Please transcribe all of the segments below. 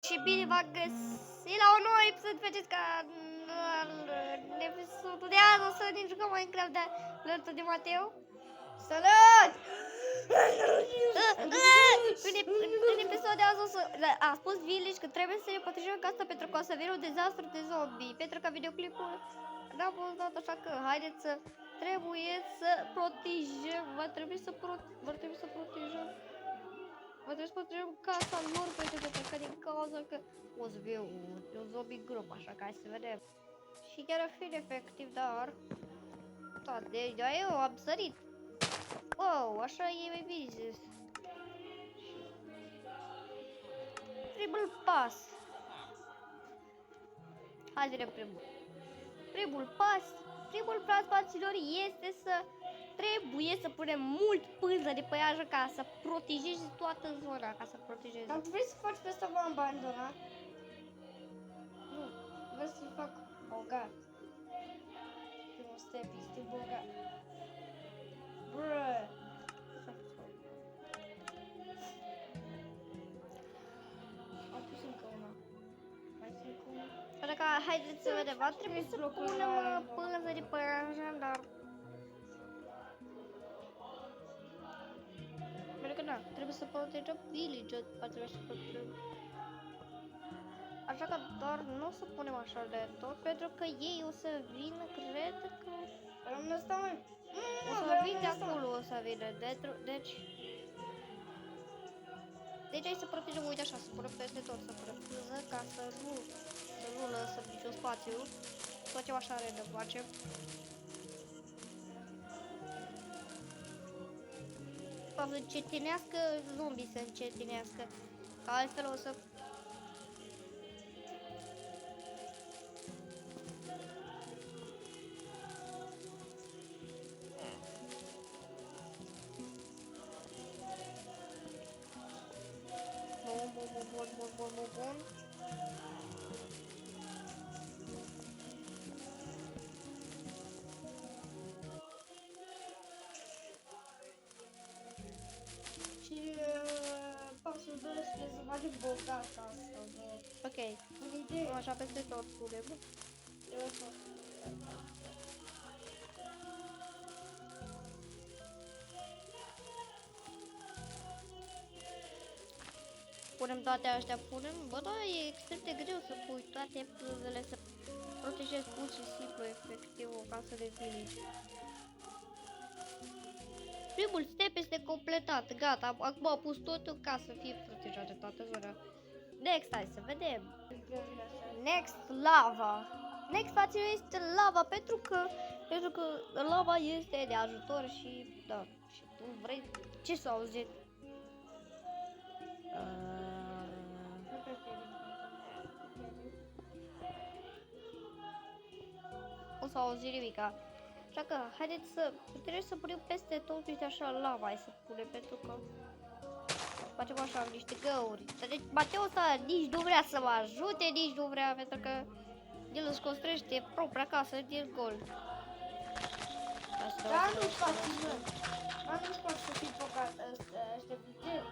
Și bine v-am găsit la un nou episod pe acest canal. În episodul de azi o să ne jucăm Minecraft de alături de Mateo. Salut! În episodul de azi o să... A spus Village că trebuie să ne protejăm casa pentru că o să vină un dezastru de zombie. Pentru că videoclipul n-a fost dat, așa că haideți să... Trebuie să protejăm. Va trebui să protejăm. Vă trebuie să protejăm casa lor pentru că din cauza că o să fie un zombie grup, așa că hai să vedem. Și chiar a fi efectiv, dar... Da, de eu am sărit. Wow, așa e mai bine. Triple pass. Hai să vedem primul. Primul pas fraților este să... Trebuie să punem mult pânză de pe ea ca să protejezi toată zona, ca să protejezi. Dar vrei să faci pe asta v-am abandonat? Nu, vreau să-i fac bogat. Primul step este bogat. Bră. Am pus încă una. Mai sunt încă una. Așa că haideți să vedem, va trebui să punem pânză de pe ea, dar... Pentru că da, trebuie să protejăm village-ul, va trebui să protejăm. Așa că doar nu o să punem așa de tot, pentru că ei o să vină, cred că... Rămâne asta, măi! O să vină de acolo, o să vină, deci... Deci hai să protejăm, uite așa, să punem peste tot, să punem pânză, ca să nu lăsăm niciun spațiu. Facem așa random, facem. Să încetinească zombii, să încetinească, că altfel o să... Bun. Și pasul 2 trebuie să facem bogat asta. Ok, În idee, așa peste tot punem. trebuie să... Punem toate astea, punem, bă, da, e extrem de greu să pui toate pânzele, să protejezi pur și simplu, efectiv, o casă de village. Primul step este completat, gata, acum am pus totul ca să fie protejată toată zona. Next, hai să vedem. Next, lava. Next, față este lava, pentru că lava este de ajutor și, da, și tu vrei, ce s-a auzit? Nu s-a auzit nimica. Așa că, haideți să, trebuie să punem peste tot, uite așa, lava, hai să punem, pentru că facem așa, niște găuri. Deci, Mateo ăsta nici nu vrea să mă ajute, nici nu vrea, pentru că el își construiește propria casă din gol. Dar nu-ți faci, mă. Dar nu-ți faci să fii bogat ăștia putere.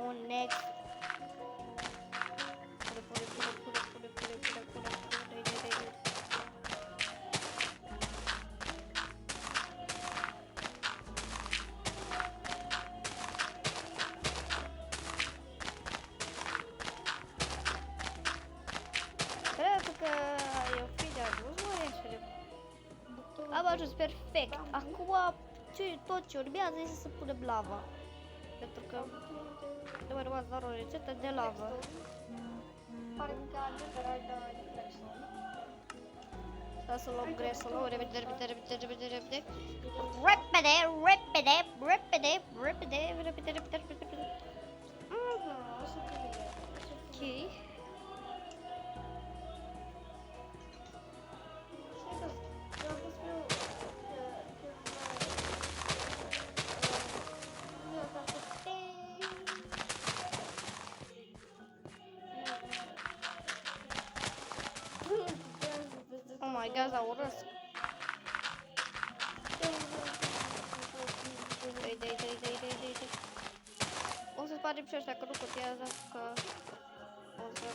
Un next. Cred că eu fi de ajuns, am ajuns perfect. Acum tot ce urmează este să punem lava. Pentru că nu mai rămas doar o rețetă de lavă. Pare că ai de persoană. Să luăm gresul, repede. O să fie. Ok. Oh my god, dar urăsc. spargem și ăștia, că nu contează, că o să...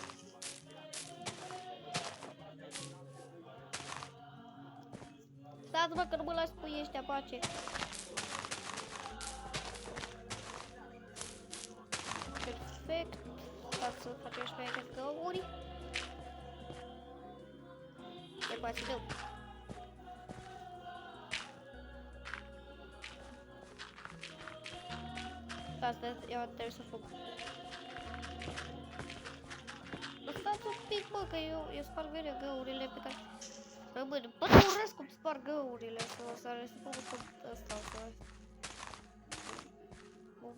Stați-mă că nu mă lași cu ăștia pace. Perfect. Stați să facem și pe aici găuri. Te poate dăm. Asta eu trebuie să fac. Stați un pic, bă, că eu sparg mereu găurile pe care rămân. Bă, nu urăsc cum sparg găurile, să le spun cum ăsta, să... Bun.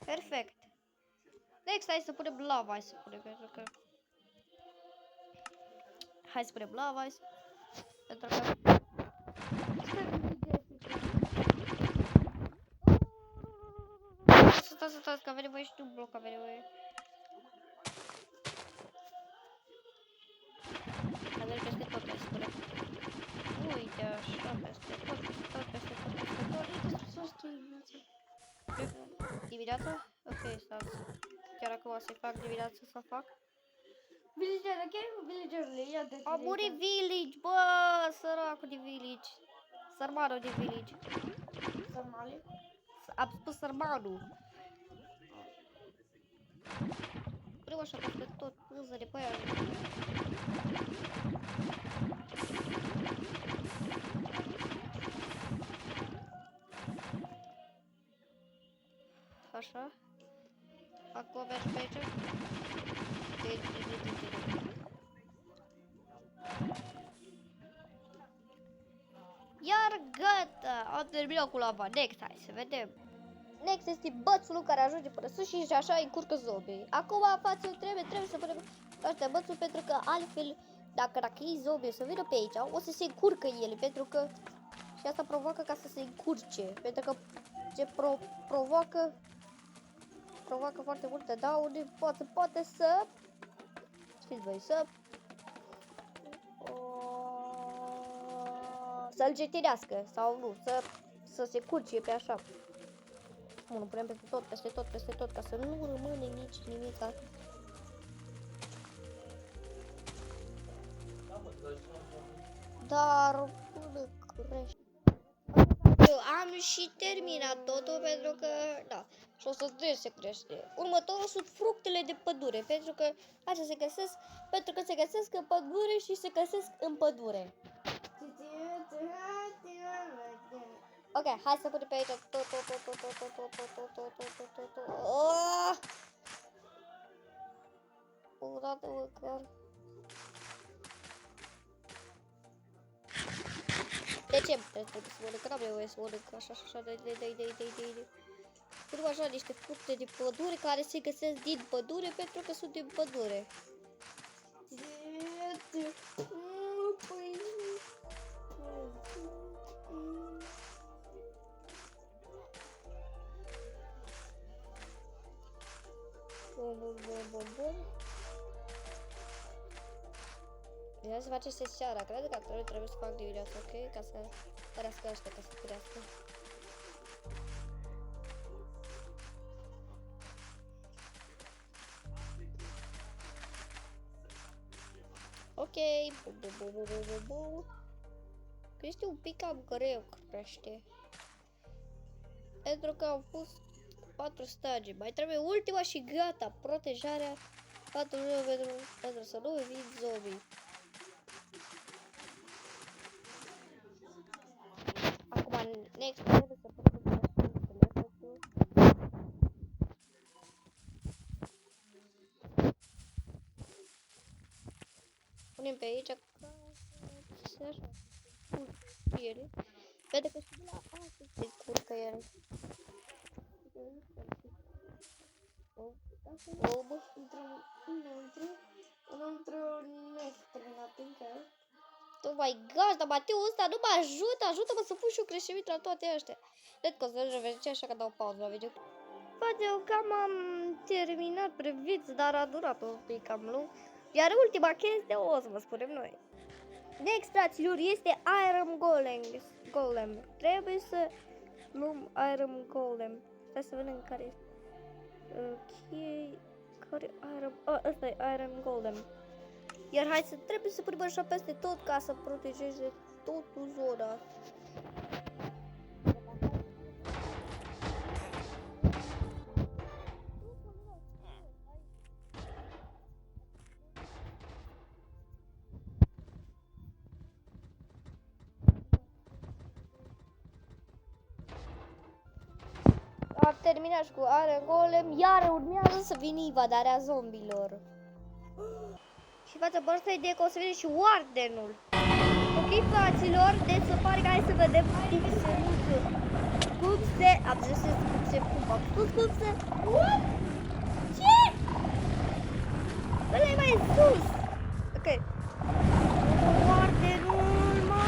Perfect. Next, hai să punem lava, hai să punem, pentru că... Hai să punem lava, hai să... Pentru că... Stați, că a venit voi și un bloc, a venit voi. A venit peste tot, hai să punem. Uite așa, peste tot, peste tot, peste tot, peste tot. Uite, să stai dimineața. Dimineața? Ok, stați. Chiar acum o să-i fac dimineața să fac. Villager, ok? Villagerule, ia de A murit village, bă, săracul de village. Sărmanul de village. Sărmale. Am spus sărmanul. Vreau așa peste tot, pânză de pe aia. Așa. Acum mergi pe aici. Iar gata! Am terminat cu lava. Next, hai să vedem. Next este bățul care ajunge până sus și așa încurcă zombie. Acum, față, trebuie să punem ăștia bățul pentru că altfel, dacă ei zombie să vină pe aici, o să se încurcă ele, pentru că și asta provoacă ca să se încurce, pentru că ce provoacă foarte multe daune, poate să, știți voi, să-l getinească sau nu, să se curcie pe așa. Bun, punem peste tot, ca să nu rămâne nici nimic. Dar până crește. Eu am și terminat totul pentru că, da, și o să se crește. Următorul sunt fructele de pădure, pentru că așa se găsesc, în pădure și se găsesc în pădure. Ok, hai să punem pe aici tot. O dată măcar. De ce trebuie să mănânc? Că n-am nevoie să mănânc așa, de. Punem așa niște fructe de pădure care se găsesc din pădure pentru că sunt din pădure. Bun. Ia să face seara, cred că trebuie să fac dimineața, ok? Ca să crească ăștia, ca să crească. Ok, crește un pic cam greu, crește. Pentru că au pus 4 stagi, mai trebuie ultima și gata, protejarea 4 pentru să nu vin zombie. Acum, next, trebuie să punem pe aici ca să așa, ele. Vede că și de la asta se curcă ele. Oh my gosh, dar Mateu ăsta nu mă ajută-mă să pun și eu creștemit la toate astea. Cred că o să revenim așa că dau pauză la video. Eu cam am terminat priviți, dar a durat un pic cam lung. Iar ultima chestie o să vă spunem noi. Next, fraților, este Iron Golem. Trebuie să luăm Iron Golem. Stai să vedem care este. Ok, care Iron... ăsta e Iron Golem. Iar hai să trebuie să punem așa peste tot ca să protejeze totul zona. Am terminat și cu Iron Golem, iar urmează să vină invadarea zombilor. Și față pe asta idee că o să vedem și Wardenul. Ok, fraților, deci se pare că hai să vedem cum se... Am zis cum se... Am spus cum se... What? Ce? Ăla e mai sus. Ok. Wardenul, mă!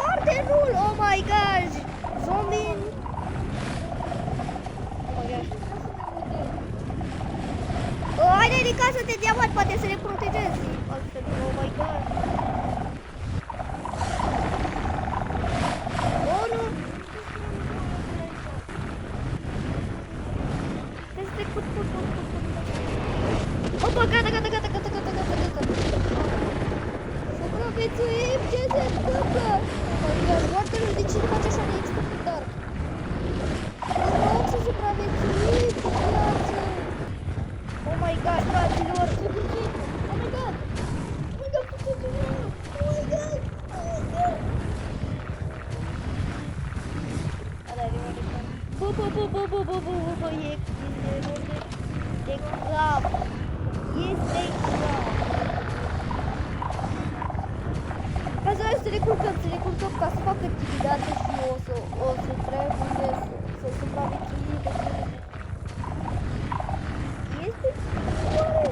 Wardenul, oh my gosh! Zombie! Haide din casă de diamant, poate să ne protejezi. Altfel, oh my god. Oh, nu. Este put. Opa, gata. Supraviețuim, ce se întâmplă? Oh my god, Wardenul, de ce nu face așa de extraordinar? Vă rog să supraviețuim cu viață. Oh my god, fraților! Oh my god! E grav! Este grav! Hai să ne culcăm ca să facă intimidație și o să trebuie să supraviețuim. Este oare?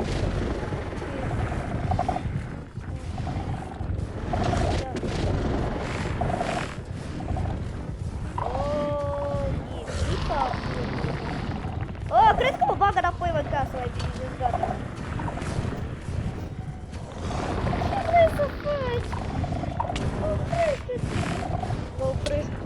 Cred că mă bagă înapoi în casă, mai bine, gata. Ce vrei să faci? Oprește-te!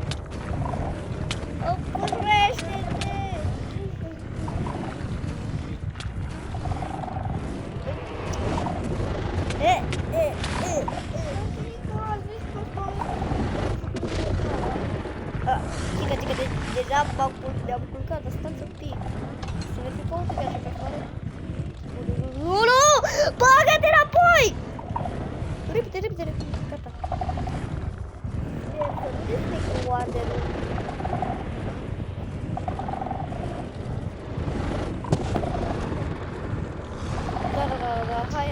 Deja ne-am culcat, dar stați un pic. Să ne fi căută chiar și pe afară. Nu! Bagă-te înapoi! Repede, gata. Unde este Wardenul? Da, hai.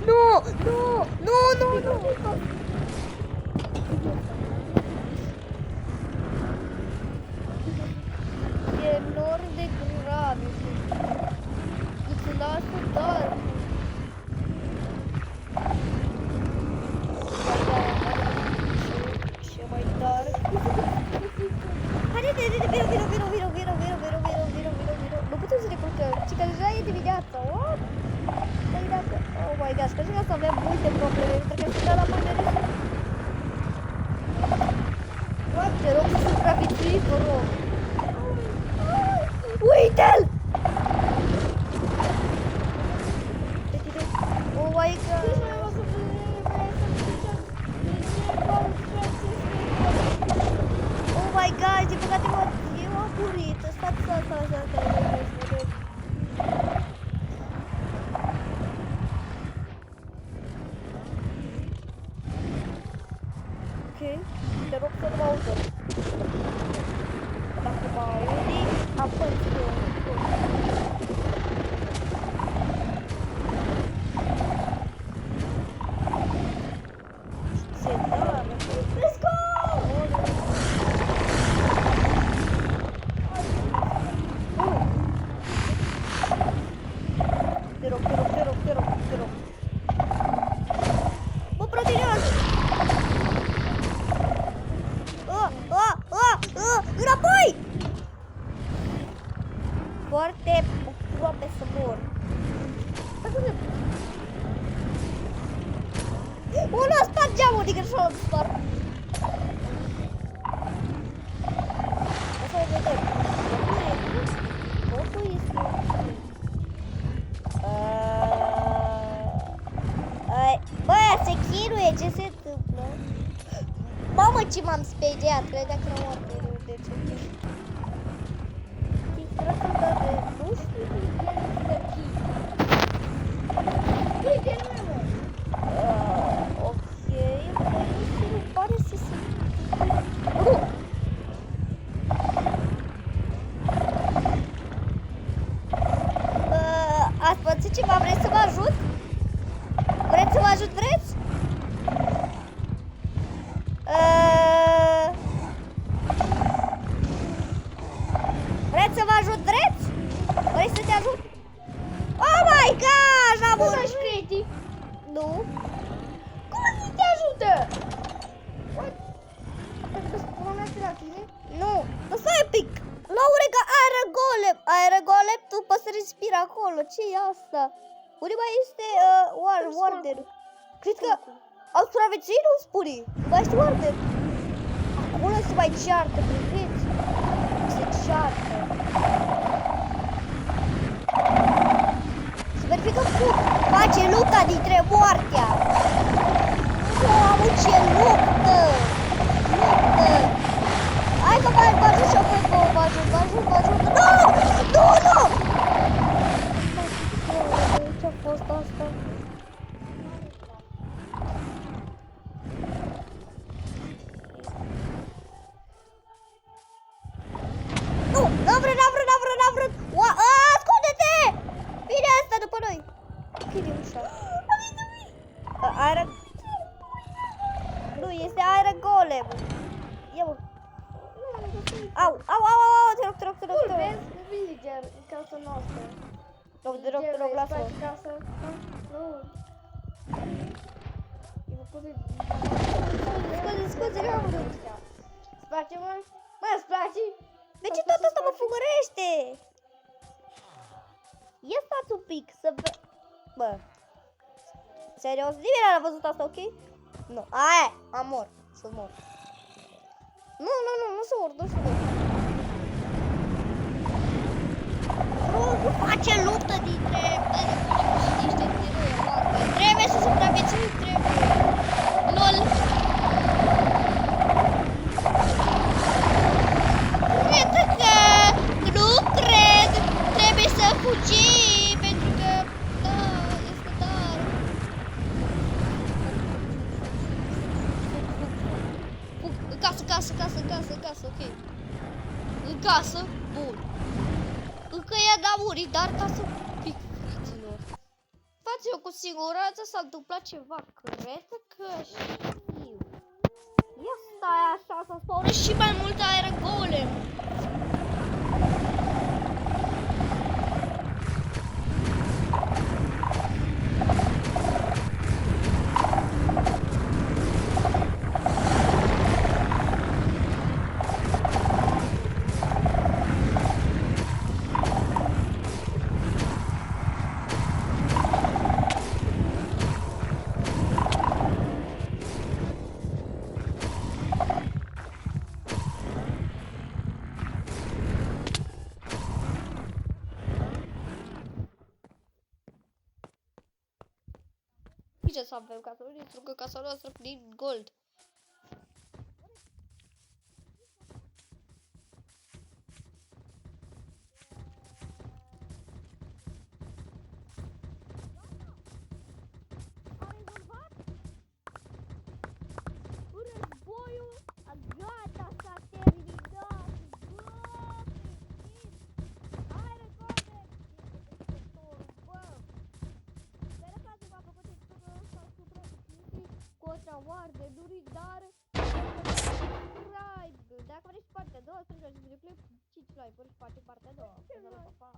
Nu! E nor de grav. Îți lasă doar. Ce mai tare. Haide, vino. Nu putem să ne culcăm. Ci că deja e dimineața. What? Oh my gosh, cred că o să avem multe probleme. Pentru că sunt la pădere. Te rog să supraviețui, vă rog. Uite-l! Oh my god! Oh my god, din păcate m-am murit. Stați. Ok, te rog să nu mă audă. Dacă mă auzi, apăs eu. Ce tare! Let's go! Te rog. Mă protejează! foarte aproape să mor. Unul a spart geamul din greșeală, am spart. Să vedem. Totul este ok. Bă, se chinuie, ce se întâmplă? Mamă, ce m-am speriat, credea că nu am pierdut de ce. Nu știu, ok, nu pare să se... Ați pățit ceva? Vreți să vă ajut? Vreți să vă ajut? Vreți? Vreți să vă ajut? Vreți? Vrei să te ajut? Oh my gosh, am murit! Nu? Cum să te ajută? Pentru că spuneați la tine? Nu, stai un pic. Laurega, aerogolem, tu poți să respiri acolo. Ce e asta? Unde mai este Warden? Cred că au supraviețuit, nu spune. Mai este Warden. Acolo se mai ceartă, priviți. Se ceartă. Să verificăm cum face lupta dintre moartea. Mamă, ce luptă! Luptă! Hai că vă ajut și eu, cred că vă ajut. Nu! Ce-a fost asta? Nu! N-am vrut! Ascunde-te! Vine asta după noi! Închide ușa. Nu, este aerogolem. Ia mă. Au, te rog. Vezi? Villager, în casa noastră. Te rog, lasă-mă. Casă. Nu. E făcut de... Scuze, nu am vrut. Îți place, mă? Mă, îți place? De ce tot asta mă fugărește? Ia stați un pic să vă... Bă. Serios? Nimeni n-a văzut asta, ok? Nu. Aia, am mor. Să mor. Nu să mor, nu să mor. Nu face luptă dintre niște tiruri moarte. Trebuie să supraviețuim, trebuie. LOL. Nu cred. Trebuie să fugim pentru că da, este tare. În casă, ok. În casă, bun. Încă ea n-a murit, dar ca să pic, fraților. Faceți-o cu siguranță s-a întâmplat ceva. Cred că știu. Ia stai așa, să spaune și mai multe aerogolem. Ce să avem ca să nu distrugă casa noastră din gold? A rezolvat? Războiul gata, s-a terminat. Hai, recorder! Contra Warden, dar subscribe. Dacă vreți partea a doua, strângeți videoclip 5 like-uri și face partea a doua. Pa, pa.